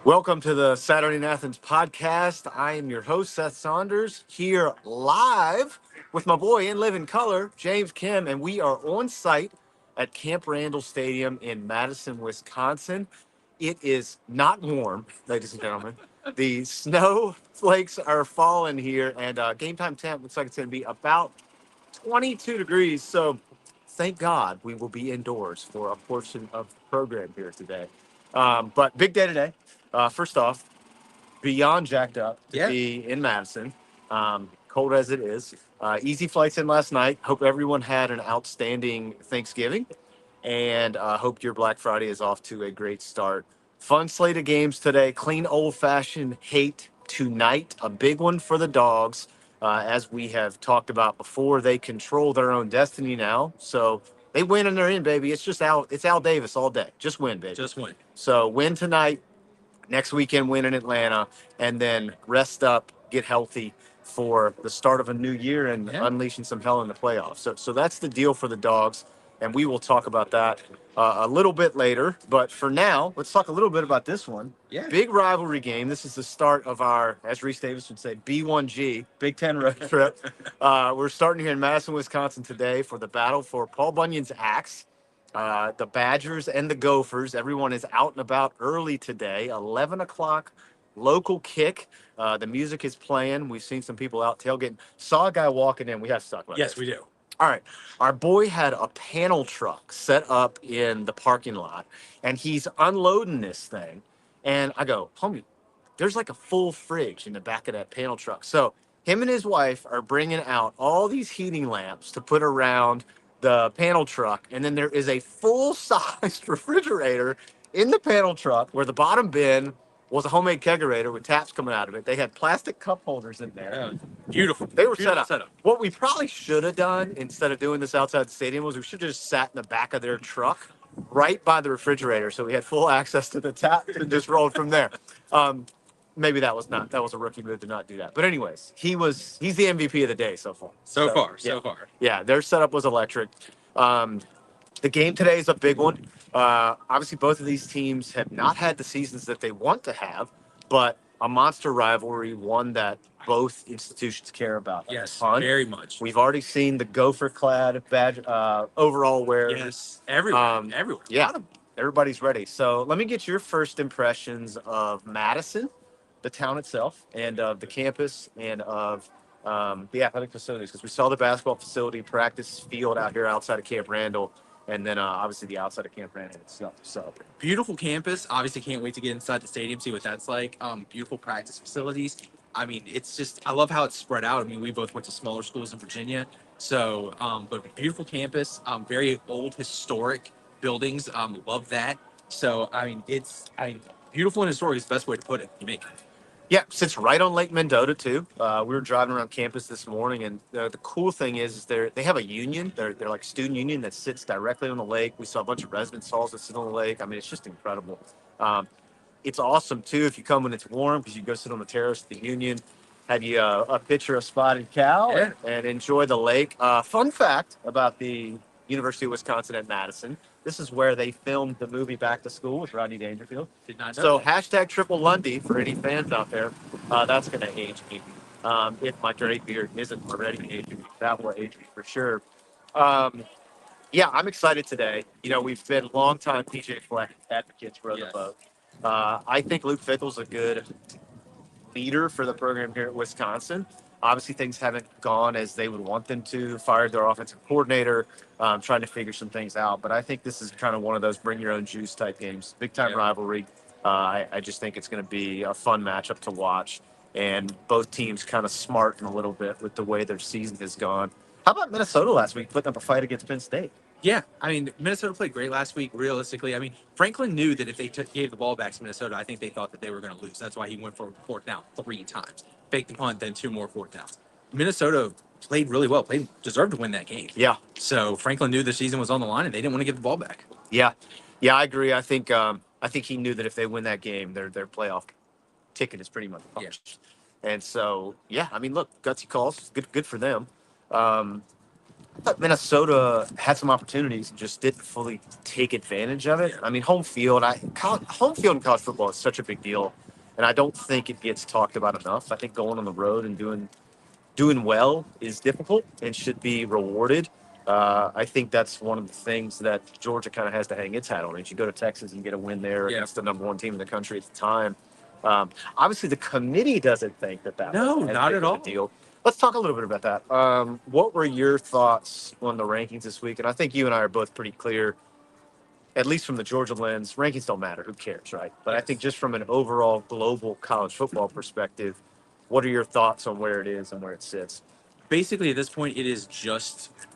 Welcome to the Saturday in Athens podcast. I am your host, Seth Saunders, here live with my boy in living color, James Kim, and we are on site at Camp Randall Stadium in Madison, Wisconsin. It is not warm, ladies and gentlemen. The snowflakes are falling here, and game time temp looks like it's going to be about 22 degrees. So thank God we will be indoors for a portion of the program here today. But big day today. First off, beyond jacked up to be in Madison, cold as it is. Easy flights in last night. Hope everyone had an outstanding Thanksgiving, and hope your Black Friday is off to a great start. Fun slate of games today. Clean old fashioned hate tonight. A big one for the dogs. As we have talked about before, they control their own destiny now. So they win and they're in, baby. It's just it's Al Davis all day. Just win, baby. Just win. So win tonight, next weekend win in Atlanta, and then rest up, get healthy for the start of a new year and unleashing some hell in the playoffs. So that's the deal for the dogs, and we will talk about that a little bit later. But for now, let's talk a little bit about this one. Yeah. Big rivalry game. This is the start of our, as Reese Davis would say, B1G, Big Ten road trip. We're starting here in Madison, Wisconsin today for the battle for Paul Bunyan's axe. The Badgers and the Gophers. Everyone is out and about early today. 11 o'clock local kick. The music is playing. We've seen some people out tailgating. Saw a guy walking in. We have to talk about Yes, this. we do. All right. Our boy had a panel truck set up in the parking lot, and he's unloading this thing. And I go, homie, there's like a full fridge in the back of that panel truck. So him and his wife are bringing out all these heating lamps to put around the panel truck. And then there is a full-sized refrigerator in the panel truck where the bottom bin was a homemade kegerator with taps coming out of it. They had plastic cup holders in there. Yeah. Beautiful. They were Beautiful set up. What we probably should have done instead of doing this outside the stadium was we should have just sat in the back of their truck right by the refrigerator so we had full access to the tap and just rolled from there. Maybe that was a rookie move to not do that. But anyways, he's the MVP of the day so far. So Yeah. far. Yeah, their setup was electric. The game today is a big one. Obviously, both of these teams have not had the seasons that they want to have, but a monster rivalry, one that both institutions care about. Yes, a ton. very much. We've already seen the Gopher-clad badge overall wear. Yes, everyone. Everyone. Yeah, everybody's ready. So let me get your first impressions of Madison, the town itself, and of the campus, and of the athletic facilities, because we saw the basketball facility, practice field out here outside of Camp Randall, and then obviously the outside of Camp Randall itself. So Beautiful campus. Obviously, can't wait to get inside the stadium, see what that's like. Beautiful practice facilities. I mean, it's just, I love how it's spread out. I mean, we both went to smaller schools in Virginia. So, but beautiful campus, very old, historic buildings. Love that. So, beautiful and historic is the best way to put it to me. yeah, sits right on Lake Mendota too. We were driving around campus this morning, and the cool thing is they have a union. They're like student union that sits directly on the lake. We saw a bunch of residence halls that sit on the lake. I mean, it's just incredible. It's awesome too if you come when it's warm because you go sit on the terrace of the union, have you a picture of spotted cow, and enjoy the lake. Fun fact about the University of Wisconsin at Madison: this is where they filmed the movie Back to School with Rodney Dangerfield. Did not know So that. hashtag Triple Lundy for any fans out there. That's going to age me. If my gray beard isn't already aging me, that will age me for sure. Yeah, I'm excited today. You know, we've been longtime PJ Fleck advocates for the Yes. boat. I think Luke Fickell's a good leader for the program here at Wisconsin. Obviously, things haven't gone as they would want them to. Fired their offensive coordinator, trying to figure some things out. But I think this is kind of one of those bring your own juice type games, big time rivalry. I just think it's going to be a fun matchup to watch, and both teams kind of smarting a little bit with the way their season has gone. How about Minnesota last week putting up a fight against Penn State? Yeah, I mean, Minnesota played great last week. Realistically, I mean, Franklin knew that if they gave the ball back to Minnesota, I think they thought that they were going to lose. That's why he went for fourth down 3 times, faked the punt, then 2 more fourth downs. Minnesota played really well. Deserved to win that game. Yeah. So Franklin knew the season was on the line, and they didn't want to give the ball back. Yeah, I agree. I think he knew that if they win that game, their playoff ticket is pretty much punched. And so, yeah, I mean, look, gutsy calls, good for them. I thought Minnesota had some opportunities and just didn't fully take advantage of it. I mean, home field, home field in college football is such a big deal, and I don't think it gets talked about enough. I think going on the road and doing well is difficult and should be rewarded. I think that's one of the things that Georgia kind of has to hang its hat on. If you go to Texas and get a win there Yeah. against the number one team in the country at the time, obviously the committee doesn't think that No, was as not big at of a all. deal. Let's talk a little bit about that. What were your thoughts on the rankings this week? And I think you and I are both pretty clear, at least from the Georgia lens. Rankings don't matter. Who cares, right? But I think Yes. just from an overall global college football perspective, what are your thoughts on where it is and where it sits? Basically at this point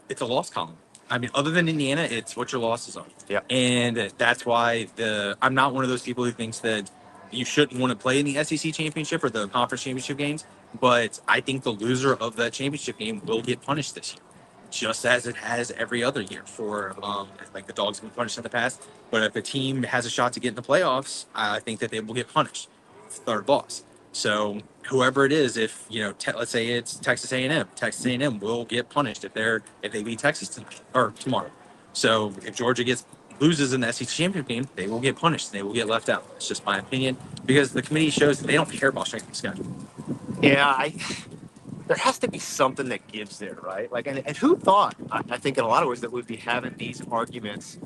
it's a loss column. I mean, other than Indiana, it's what your losses are. Yeah. And that's why I'm not one of those people who thinks that you shouldn't want to play in the SEC championship or the conference championship games, but I think the loser of that championship game will get punished this year, just as it has every other year for like the Dogs have been punished in the past. But if a team has a shot to get in the playoffs, I think that they will get punished. Third loss. So whoever it is, if let's say it's Texas A&M, Texas A&M will get punished if they beat Texas tonight or tomorrow. So if Georgia loses in the SEC championship game, they will get punished. They will get left out. It's just my opinion because the committee shows that they don't care about strength of schedule. Yeah, there has to be something that gives there, right? Like, and who thought? I think in a lot of ways that we'd be having these arguments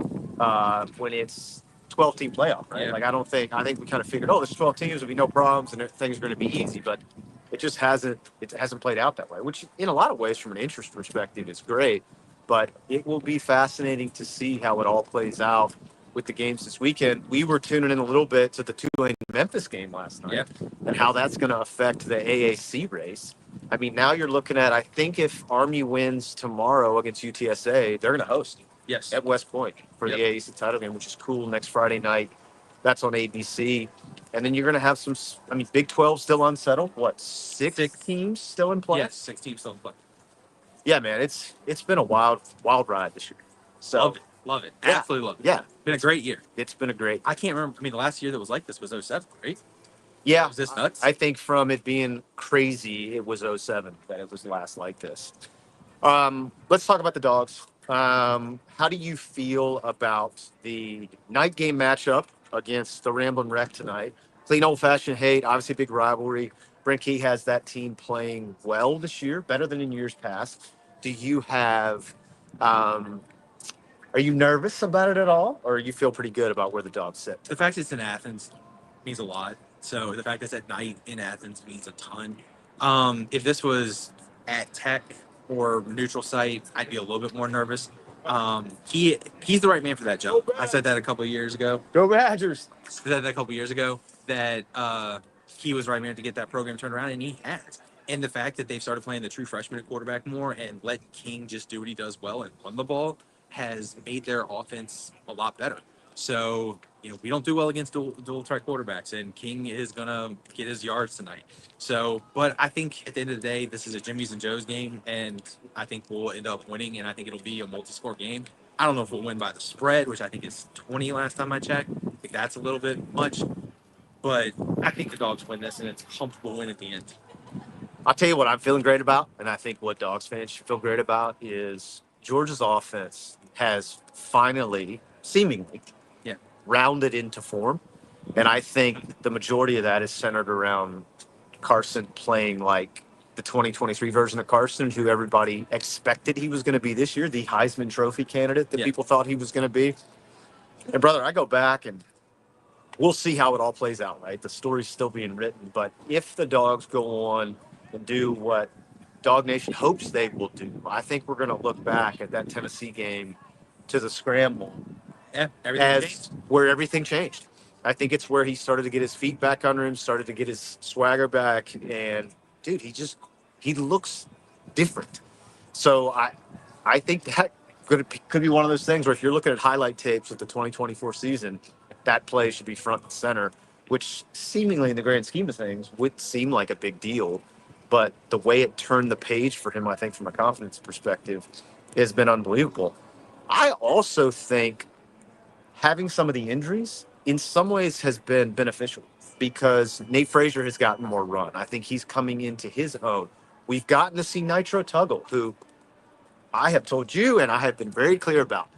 when it's 12-team playoff, right? Yeah. Like, I think we kind of figured, oh, there's 12 teams, there'll be no problems, and things are going to be easy, but it just hasn't played out that way. Which, in a lot of ways, from an interest perspective, is great. But it will be fascinating to see how it all plays out with the games this weekend. We were tuning in a little bit to the Tulane Memphis game last night, Yeah. and how that's going to affect the AAC race. I mean, now you're looking at, I think if Army wins tomorrow against UTSA, they're going to host Yes. at West Point for the AAC title game, which is cool. Next Friday night, that's on ABC. And then you're going to have Big 12 still unsettled. What, six teams still in play? Yes, 6 teams still in play. Yeah, man, it's been a wild ride this year. So Love it. Love it. Yeah. Absolutely love it. Yeah, Been a great year. it's been a great. I can't remember. I mean, the last year that was like this was 07, right? Yeah, Was this nuts? I think from it being crazy, it was '07 that it was last like this. Let's talk about the Dogs. How do you feel about the night game matchup against the Ramblin' Wreck tonight? Clean old-fashioned hate, obviously a big rivalry. Brent Key has that team playing well this year, better than in years past. Do you have, are you nervous about it at all, or you feel pretty good about where the Dogs sit? The fact it's in Athens means a lot. So the fact it's at night in Athens means a ton. If this was at Tech or neutral site, I'd be a little bit more nervous. He's the right man for that job. I said that a couple of years ago. Go Badgers! That he was right man to get that program turned around, and he has. And the fact that they've started playing the true freshman at quarterback more and let King just do what he does well and run the ball has made their offense a lot better. So, we don't do well against dual track quarterbacks, and King is going to get his yards tonight. So, but I think at the end of the day, this is a Jimmy's and Joe's game, and I think we'll end up winning, and I think it'll be a multi-score game. I don't know if we'll win by the spread, which I think is 20 last time I checked. I think that's a little bit much, but I think the Dogs win this, and it's a comfortable win at the end. I'll tell you what I'm feeling great about, and I think what Dogs fans should feel great about is Georgia's offense has finally, seemingly, rounded into form. And I think the majority of that is centered around Carson playing like the 2023 version of Carson, who everybody expected he was going to be this year, the Heisman Trophy candidate that people thought he was going to be. And, brother, I go back and we'll see how it all plays out, right? The story's still being written. But if the Dogs go on and do what Dog Nation hopes they will do, I think we're going to look back at that Tennessee game to the scramble as where everything changed. I think it's where he started to get his feet back under him, started to get his swagger back, and dude, he looks different. So I think that could be one of those things where if you're looking at highlight tapes of the 2024 season, that play should be front and center, which seemingly in the grand scheme of things would seem like a big deal. But the way it turned the page for him, I think from a confidence perspective, has been unbelievable. I also think having some of the injuries in some ways has been beneficial because Nate Frazier has gotten more run. I think he's coming into his own. We've gotten to see Nitro Tuggle, who I have told you and I have been very clear about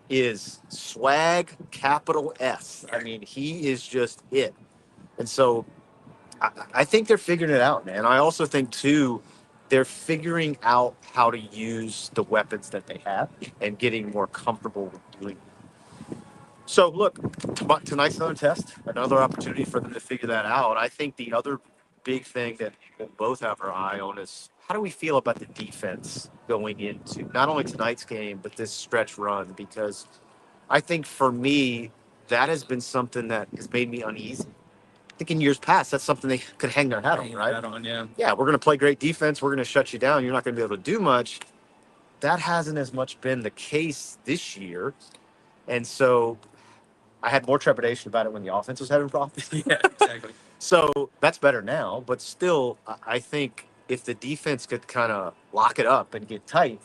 is swag, capital S. I mean, he is just it. And so I think they're figuring it out, man. I also think, too, they're figuring out how to use the weapons that they have and getting more comfortable with doing it. So, look, tonight's another test, another opportunity for them to figure that out. I think the other big thing that we'll both have our eye on is how do we feel about the defense going into not only tonight's game, but this stretch run? Because I think for me, that has been something that has made me uneasy. I think in years past, that's something they could hang their hat on, right? Yeah. Yeah, we're going to play great defense. We're going to shut you down. You're not going to be able to do much. That hasn't as much been the case this year. And so I had more trepidation about it when the offense was having problems. Yeah, exactly. So that's better now. But still, I think if the defense could kind of lock it up and get tight,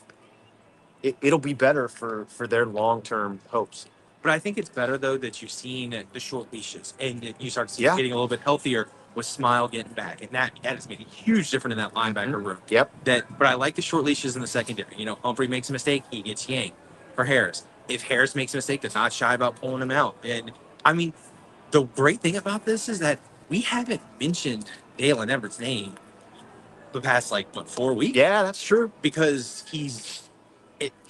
it'll be better for their long-term hopes. But I think it's better though that you've seen the short leashes and that you start to see Yeah. getting a little bit healthier with Smile getting back, and that has made a huge difference in that linebacker room. Yep. But I like the short leashes in the secondary. You know, Humphrey makes a mistake, he gets yanked. For Harris, if Harris makes a mistake, they're not shy about pulling him out. And I mean, the great thing about this is that we haven't mentioned Dalen Everett's name the past 4 weeks. Yeah, that's true. Because he's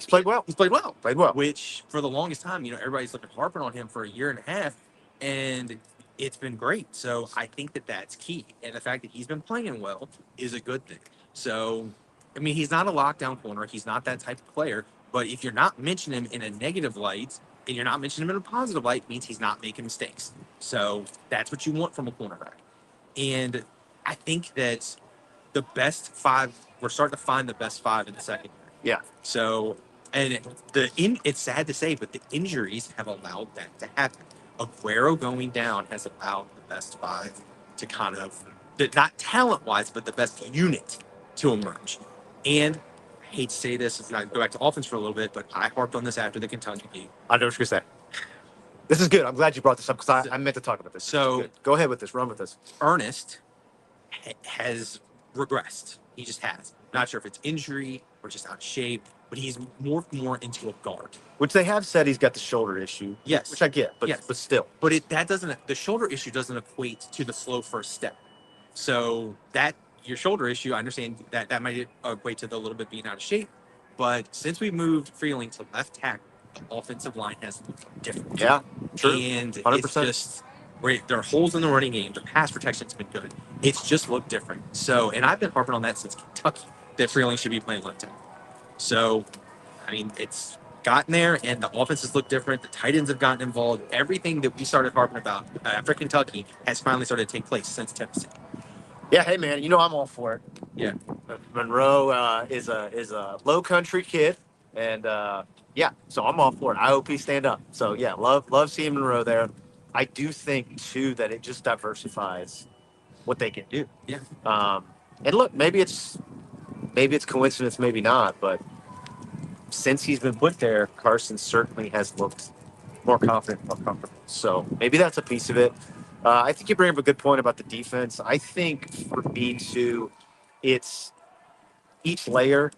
played well. He's played well. Played well. Which for the longest time, everybody's looking harping on him for a year and a half, and it's been great. So I think that that's key, and the fact that he's been playing well is a good thing. So, I mean, he's not a lockdown corner. He's not that type of player. But if you're not mentioning him in a negative light and you're not mentioning him in a positive light, it means he's not making mistakes. So that's what you want from a cornerback. And I think that the best five, we're starting to find the best five in the secondary. Yeah. So, and it's sad to say, but the injuries have allowed that to happen. Aguero going down has allowed the best five to kind of, not talent-wise, but the best unit to emerge. And I hate to say this, if I go back to offense for a little bit, but I harped on this after the Kentucky game. I know what you're going to say. This is good. I'm glad you brought this up because I meant to talk about this. So go ahead with this. Run with this. Ernest has regressed. He just has. Not sure if it's injury or just out of shape, but he's morphed more into a guard. Which they have said he's got the shoulder issue. Yes. Which I get, but still. But the shoulder issue doesn't equate to the slow first step. So that your shoulder issue, I understand that might equate to the little bit being out of shape. But since we moved Freeling to left tackle, the offensive line has looked different. Yeah, true. And 100%. It's just there are holes in the running game. The pass protection's been good. It's just looked different. So, and I've been harping on that since Kentucky, that Freeling should be playing left tackle. So, I mean, it's gotten there, and the offenses look different. The tight ends have gotten involved. Everything that we started harping about after Kentucky has finally started to take place since Tennessee. Yeah, hey man, I'm all for it. Yeah, Monroe is a low country kid, and so I'm all for it. I hope he stand up. So yeah, love seeing Monroe there. I do think too that it just diversifies what they can do. Yeah. And look, maybe it's coincidence, maybe not, but since he's been put there, Carson certainly has looked more confident, more comfortable. So maybe that's a piece of it. I think you bring up a good point about the defense. I think for me too, it's each layer,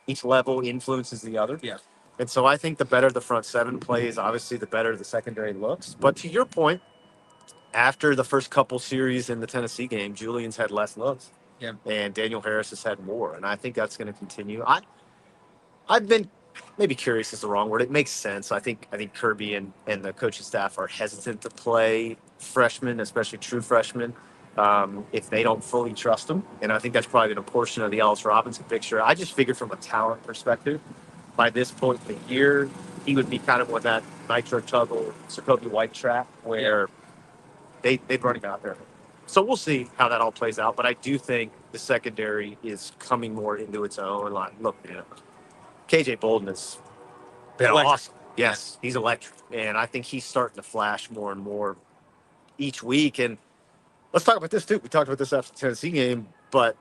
each level influences the other. Yeah. And so I think the better the front seven plays, obviously the better the secondary looks. But to your point, after the first couple series in the Tennessee game, Julian's had less looks. Yeah. And Daniel Harris has had more. And I think that's going to continue. I've been maybe curious is the wrong word. It makes sense. I think Kirby and the coaching staff are hesitant to play freshmen, especially true freshmen, if they don't fully trust them. And I think that's probably been a portion of the Ellis Robinson picture. I just figured from a talent perspective, by this point in the year, he would be kind of on that Nitro Tuggle, Sokobi White track where they'd run him out there. So we'll see how that all plays out. But I do think the secondary is coming more into its own. Like, look, KJ Bolden has been awesome. Yes, he's electric. And I think he's starting to flash more and more each week. And let's talk about this, too. We talked about this after the Tennessee game. But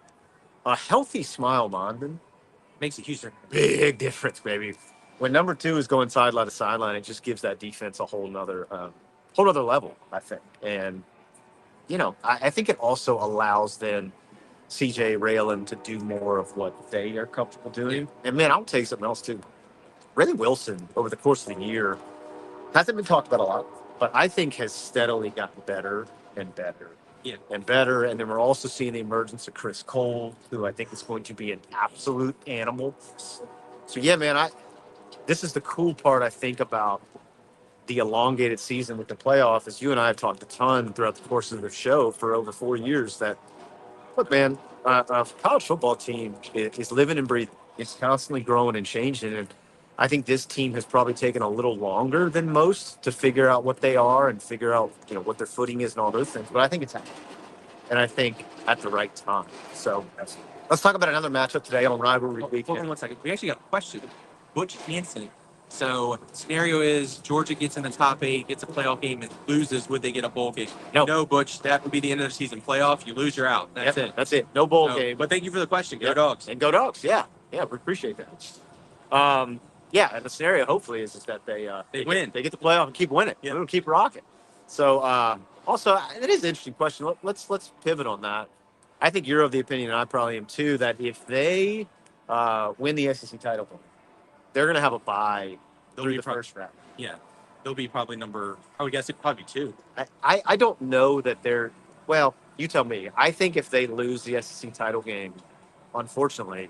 a healthy Smile Mondon makes a huge difference. Big difference, baby. When number 2 is going sideline to sideline, it just gives that defense a whole nother level, I think. And, I think it also allows then CJ Raylan to do more of what they are comfortable doing. And man, I'll tell you something else too. Ray Wilson over the course of the year hasn't been talked about a lot, but I think has steadily gotten better and better Yeah. and better. And then we're also seeing the emergence of Chris Cole, who I think is going to be an absolute animal. So yeah, man, this is the cool part I think about the elongated season with the playoff. Is you and I have talked a ton throughout the course of the show for over 4 years that look, man, a college football team is living and breathing. It's constantly growing and changing, and I think this team has probably taken a little longer than most to figure out what they are and figure out what their footing is and all those things. But I think it's happening, and I think at the right time. So let's talk about another matchup today on Rivalry Weekend. Hold on 1 second. We actually got a question. Butch Hansen. So scenario is Georgia gets in the top 8, gets a playoff game, and loses. Would they get a bowl game? No, Butch. That would be the end of the season. Playoff, you lose, you're out. That's it. That's it. No bowl game. But thank you for the question. Go Dogs. And go Dogs. Yeah, we appreciate that. And the scenario hopefully is that they win. They get the playoff and keep winning. Yeah. We'll keep rocking. So also, it is an interesting question. Let's pivot on that. I think you're of the opinion, and I probably am too, that if they win the SEC title, they're going to have a bye through the first round. Yeah. They'll be probably I would guess it'd probably be 2. I don't know that they're, well, you tell me. I think if they lose the SEC title game, unfortunately,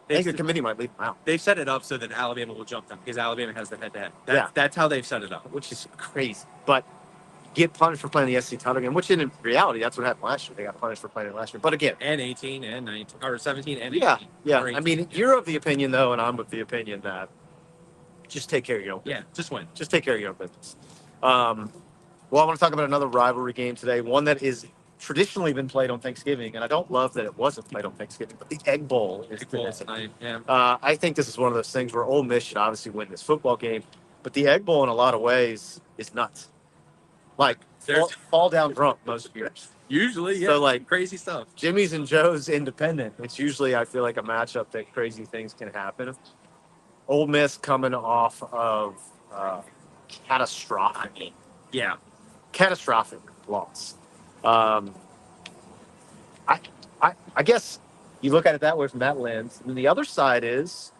I think the committee might leave them out. They've set it up so that Alabama will jump them because Alabama has the head-to-head. Yeah. That's how they've set it up. Which is crazy. But get punished for playing the SEC title game, which in reality, that's what happened last year. They got punished for playing it last year. But again. And 18 and 19, or 17 and 18. Yeah. I mean, you're of the opinion, though, and I'm of the opinion that just take care of your own business. Yeah, just win. Just take care of your own business. Well, I want to talk about another rivalry game today, one that is traditionally been played on Thanksgiving, and I don't love that it wasn't played on Thanksgiving, but the Egg Bowl is tonight. Yeah. I think this is one of those things where Ole Miss should obviously win this football game, but the Egg Bowl in a lot of ways is nuts. Like, fall down drunk most years. Usually, yeah. So, like, crazy stuff. Jimmy's and Joe's Independent. It's usually, I feel like, a matchup that crazy things can happen. Ole Miss coming off of catastrophic loss. I guess you look at it that way from that lens. And the other side is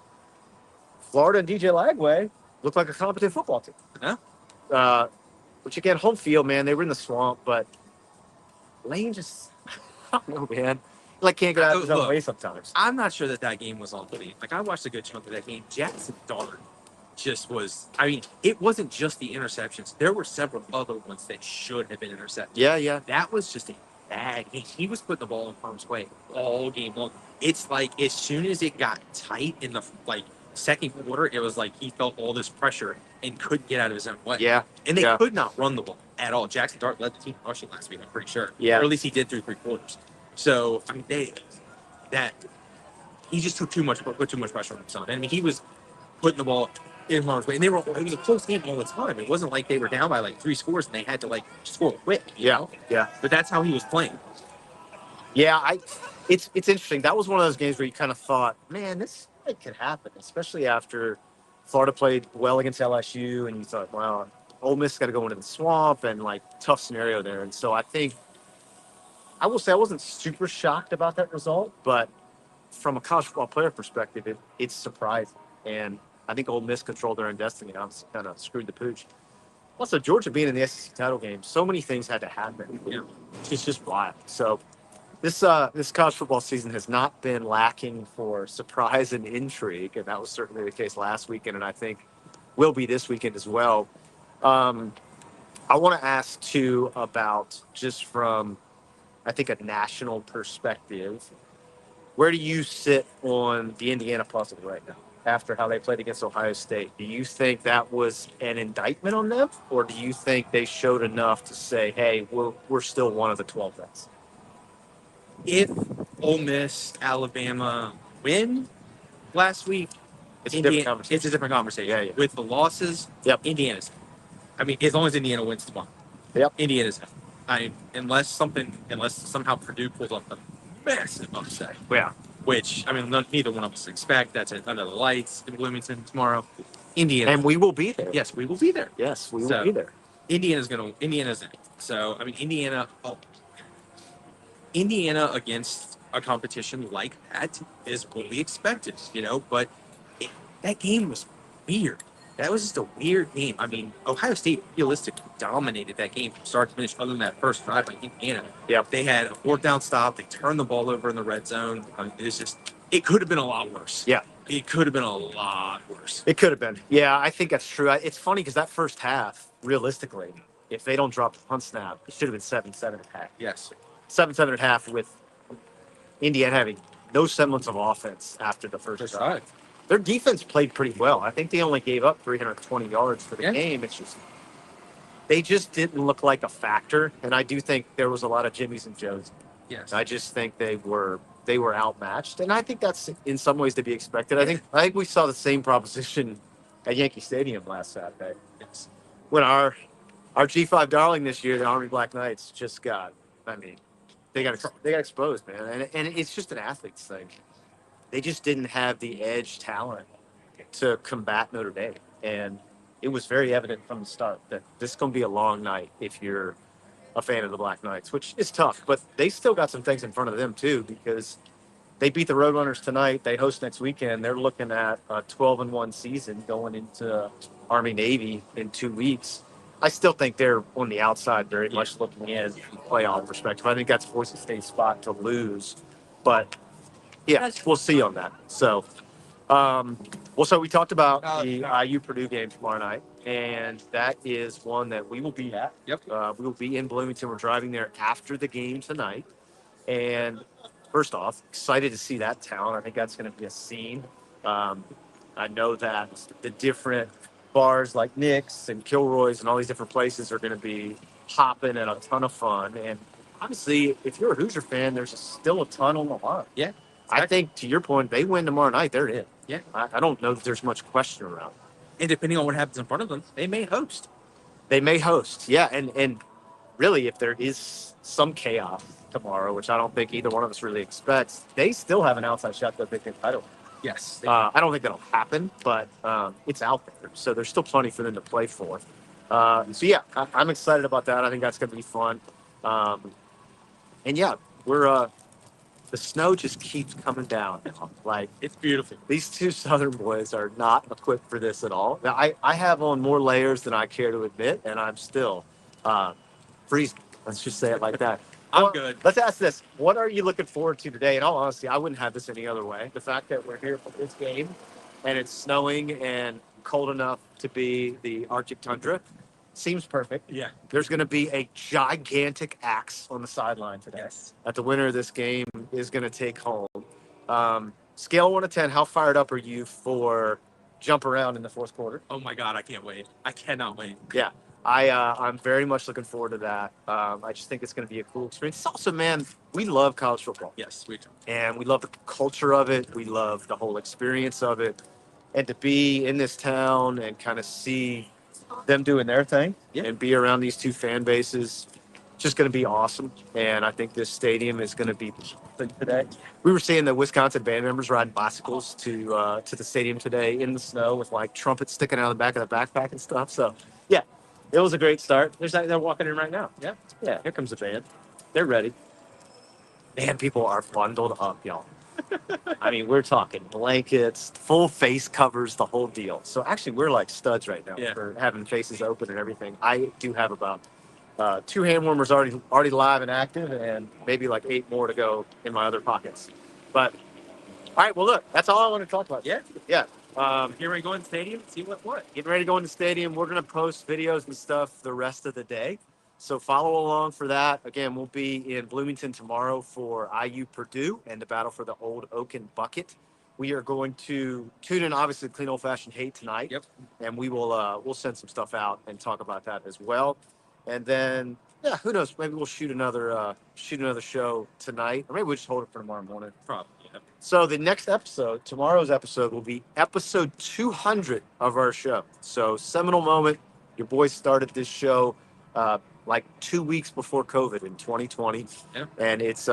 Florida and DJ Lagway look like a competent football team. Yeah. Which again, home field, man, they were in the swamp, but Lane just, I don't know, man. Like, can't get out of his own way sometimes. I'm not sure that game was on Lane. Like, I watched a good chunk of that game. Jackson Dart just was, I mean, it wasn't just the interceptions. There were several other ones that should have been intercepted. Yeah. That was just a bad game. He was putting the ball in harm's way all game long. It's like, as soon as it got tight in the, second quarter, it was like he felt all this pressure and couldn't get out of his own way. Yeah. And they could not run the ball at all. Jackson Dart led the team rushing last week, I'm pretty sure. Yeah. Or at least he did through 3 quarters. So, I mean, he just put too much pressure on himself. I mean, he was putting the ball in harm's way. And it was a close game all the time. It wasn't like they were down by 3 scores and they had to score quick. You know? Yeah. But that's how he was playing. Yeah, it's interesting. That was one of those games where you kind of thought, man, this could happen, especially after Florida played well against LSU, and you thought, wow, Ole Miss got to go into the swamp and tough scenario there. And so I will say I wasn't super shocked about that result, but from a college football player perspective, it's surprising. And I think Ole Miss controlled their own destiny. Obviously, kind of screwed the pooch. Also, Georgia being in the SEC title game, so many things had to happen. Yeah. It's just wild. So this college football season has not been lacking for surprise and intrigue, and that was certainly the case last weekend, and I think will be this weekend as well. I want to ask, too, about just from, I think, a national perspective, where do you sit on the Indiana puzzle right now after how they played against Ohio State? Do you think that was an indictment on them, or do you think they showed enough to say, hey, we're still one of the 12 best? If Ole Miss, Alabama win last week, it's a different conversation. It's a different conversation. Yeah. With the losses, Indiana's. I mean, as long as Indiana wins tomorrow, Indiana's. Unless somehow Purdue pulls off a massive upset. Yeah. Which, I mean, neither one of us expect. That's under the lights in Bloomington tomorrow. Indiana. And we will be there. Yes, we will be there. Yes, we will be there. Indiana's in. So, I mean, Indiana against a competition like that is what we expected, but that game was weird. That was just a weird game. I mean, Ohio State realistically dominated that game from start to finish, other than that first drive by Indiana. Yep. They had a fourth down stop. They turned the ball over in the red zone. I mean, it could have been a lot worse. Yeah. It could have been a lot worse. It could have been. Yeah, I think that's true. It's funny because that first half, realistically, if they don't drop the punt snap, it should have been 7-7 at half. Yes. 7-7 at half with Indiana having no semblance of offense after the first drive. Their defense played pretty well. I think they only gave up 320 yards for the game. It's just they just didn't look like a factor, and I do think there was a lot of Jimmys and Joes. Yes. I just think they were outmatched, and I think that's in some ways to be expected. I think we saw the same proposition at Yankee Stadium last Saturday. Yes. When our G5 darling this year, the Army Black Knights, just got. I mean, they got exposed, man, and it's just an athlete's thing. They just didn't have the edge talent to combat Notre Dame, and it was very evident from the start that this is going to be a long night if you're a fan of the Black Knights, which is tough, but they still got some things in front of them too, because they beat the Roadrunners tonight. They host next weekend. They're looking at a 12-1 season going into Army Navy in 2 weeks. I still think they're on the outside very much looking in from a playoff perspective. I think that's Boise State's spot to lose, but yeah, we'll see on that. So, so we talked about the IU Purdue game tomorrow night, and that is one that we will be at. Yep. We will be in Bloomington. We're driving there after the game tonight. And first off, excited to see that town. I think that's going to be a scene. I know that the different bars like Nick's and Kilroy's and all these different places are going to be hopping and a ton of fun. And obviously, if you're a Hoosier fan, there's still a ton on the line. Yeah. I think, to your point, they win tomorrow night, they're in. Yeah. I don't know that there's much question around. And depending on what happens in front of them, they may host. Yeah. And really, if there is some chaos tomorrow, which I don't think either one of us really expects, they still have an outside shot to the Big Ten title. Yes. I don't think that'll happen, but it's out there. So there's still plenty for them to play for. I'm excited about that. I think that's going to be fun. We're the snow just keeps coming down. Like, it's beautiful. These two Southern boys are not equipped for this at all. Now, I have on more layers than I care to admit, and I'm still freezing. Let's just say it like that. I'm good. Let's ask this. What are you looking forward to today? In all honesty, I wouldn't have this any other way. The fact that we're here for this game, and it's snowing and cold enough to be the Arctic tundra, seems perfect. Yeah. There's going to be a gigantic axe on the sideline today. Yes. That the winner of this game is going to take home. Scale of 1 to 10, how fired up are you for jump around in the fourth quarter? Oh my God, I can't wait. I cannot wait. Yeah. I'm very much looking forward to that. I just think it's going to be a cool experience. It's also, man, we love college football. Yes, we do. And we love the culture of it. We love the whole experience of it. And to be in this town and kind of see them doing their thing and be around these two fan bases, just going to be awesome. And I think this stadium is going to be today. We were seeing the Wisconsin band members riding bicycles to the stadium today in the snow with like trumpets sticking out of the back of the backpack and stuff. So yeah, it was a great start. They're walking in right now. Yeah. Here comes the band. They're ready. Man, people are bundled up, y'all. I mean, we're talking blankets, full face covers, the whole deal. So actually, we're like studs right now for having faces open and everything. I do have about 2 hand warmers already live and active, and maybe like 8 more to go in my other pockets. But all right, well, look, that's all I want to talk about. Yeah. Getting ready to go in the stadium, see what? Getting ready to go in the stadium. We're going to post videos and stuff the rest of the day. So follow along for that. Again, we'll be in Bloomington tomorrow for IU Purdue and the battle for the Old Oaken Bucket. We are going to tune in, obviously, Clean Old Fashioned Hate tonight. Yep. And we'll send some stuff out and talk about that as well. And then, who knows? Maybe we'll shoot another show tonight, or maybe we'll just hold it for tomorrow morning. Probably. Yeah. So the next episode, tomorrow's episode, will be episode 200 of our show. So seminal moment. Your boys started this show like 2 weeks before COVID in 2020, and it's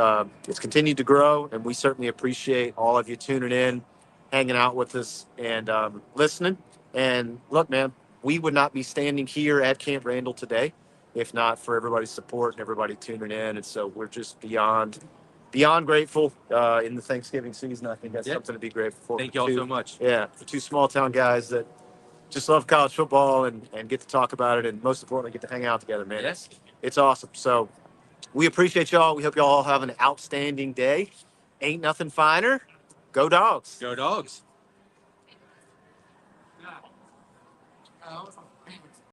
continued to grow. And we certainly appreciate all of you tuning in, hanging out with us, and listening. And look, man, we would not be standing here at Camp Randall today if not for everybody's support and everybody tuning in. And so we're just beyond beyond grateful in the Thanksgiving season. I think that's Yeah. something to be grateful for. Thank y'all so much. Yeah, for two small town guys that just love college football and get to talk about it, and most importantly, get to hang out together, man. Yes. It's awesome. So we appreciate y'all. We hope y'all have an outstanding day. Ain't nothing finer. Go Dogs. Go Dogs.